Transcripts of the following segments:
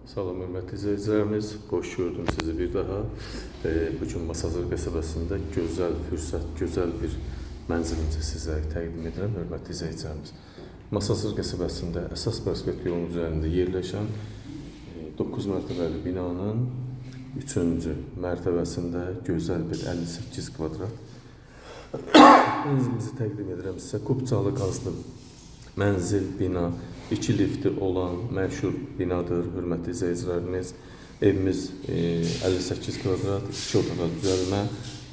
Salam hörmətli izləyicilərimiz, xoş gördüm sizi bir daha. Bugün Masazır qəsəbəsində gözəl fürsət, gözəl bir mənzilimizi sizlərə təqdim edirəm hörmətli izləyicilərimiz. Masazır qəsəbəsində əsas prospekt yolunun üzərində yerləşən 9 mərtəbəli binanın 3-cü mərtəbəsində gözəl bir 58 kvadrat mənzilimizi təqdim edirəm sizə. Kupçalı qazlı mənzil, bina, 2 lifti olan məşhur binadır, hörmətli izləyicilərimiz. Evimiz 58 kvadrat, 2 otağa düzəlmə,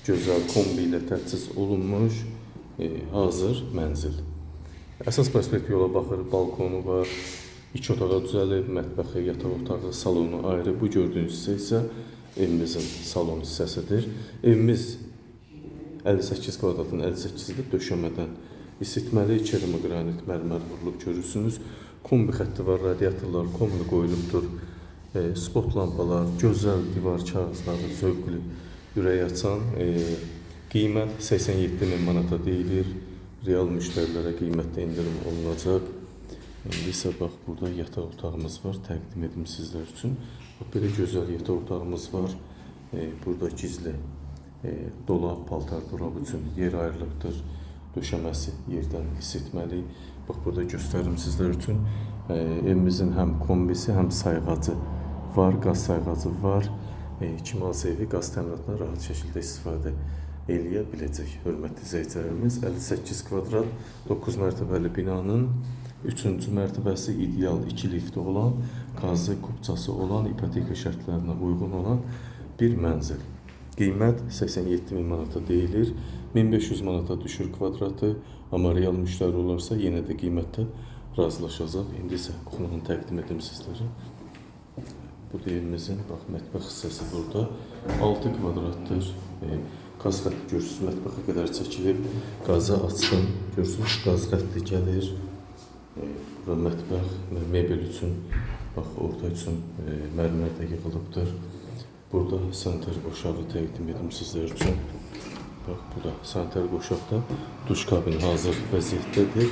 gözəl kombi ilə təchiz olunmuş, hazır mənzil. Əsas prospekt yola baxır, balkonu var, 2 otağa düzəlib, mətbəxi, yataq otağı, salonu ayrı. Bu gördüyünüz hissə isə evimizin salon hissəsidir. Evimiz 58 kvadratın 58-də döşəmədən isitməli, kerami qranit mərmər vurulub görürsünüz. Kombi xətti var, radiatorlar kombi qoyulubdur. Spot lampalar, gözəl divar kağızları, zövqlü, ürək açan. Qiymət 87.000 manata deyilir. Real müştərilərə qiymətdə indirim olunacaq. İndi isə bax, burada yataq otağımız var, təqdim edim sizlər üçün. Bax, belə gözəl yataq otağımız var. Burada gizli dolab, paltar dolab üçün yer ayrılıqdır. Döşəməsi yerdən isitməli. Bax, burada göstərim sizlər üçün. Evimizin həm kombisi, həm sayğacı var, qaz sayğacı var. Kimaz evi qaz təminatından rahat şəkildə istifadə eləyə biləcək. Hörmətli izləyicilərimiz, 58 kvadrat, 9 mərtəbəli binanın 3-cü mərtəbəsi ideal 2 lifti olan, qazı, kupçası olan, ipoteka şərtlərinə uyğun olan bir mənzil. Qiymət 87.000 manata deyilir. 1500 manata düşür kvadratı. Amma real müştəri olarsa yenə də qiymətdə razılaşacaq. İndi isə qonağını təqdim edim sizlərə. Bu da evimizin mətbəx hissəsi burada. 6 kvadratdır. Qaz xətti görürsünüz, mətbəxə qədər çəkilib. Qazı açdım. Görürsünüz, qaz xətti gəlir. Bura mətbəx, mebel üçün, bax, orta üçün mərmər də yığılıbdır. Burada sanitar qoşağı təqdim edim sizlər üçün. Bax, bu da sanitar qoşaqda duş kabini hazır vəziyyətdədir.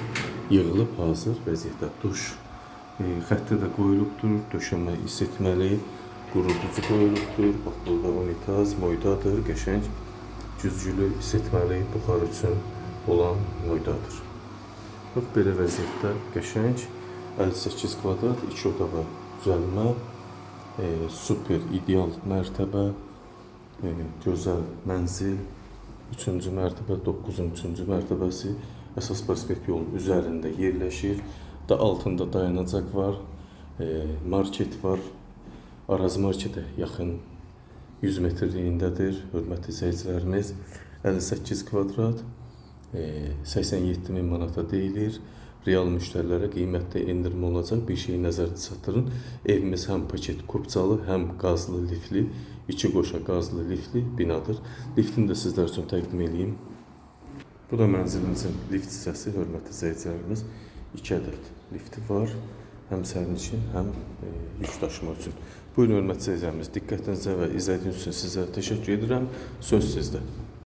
Yığılıb hazır vəziyyətdə duş xətti də qoyulubdur. Döşəmə isitməli, quruducu qoyulubdur. Bax, burada unitaz, moydadır, qəşəng, güzgülü, isitməli, buxar üçün olan moydadır. Bax, belə vəziyyətdə qəşəng 58 kvadrat, 2 otağa düzəlmə, super, ideal mərtəbə, gözəl mənzil, 3-cü mərtəbə, 9-un 3-cü mərtəbəsi əsas prospekt yolun üzərində yerləşir. Altında dayanacaq var, market var, Araz marketə yaxın 100 metrliyindədir. Hörmətli izləyicilərimiz, 58 kvadrat, 87.000 manata deyilir. Real müştərilərə qiymətdə endirim olacaq. Bir şeyi nəzərdə çatdırın. Evimiz həm paket kupçalı, həm qazlı lifli, 2 qoşa qazlı lifli binadır. Liftini də sizlər üçün təqdim edeyim. Bu da mənzilimizin lift hissəsi, hörmətli izləyicilərimiz. 2 ədəd lifti var. Həm sərnişin, həm yük daşıma üçün. Buyurun hörmətli izləyicilərimiz, diqqətinizə və izlədiyiniz üçün sizə təşəkkür edirəm. Söz sizdə.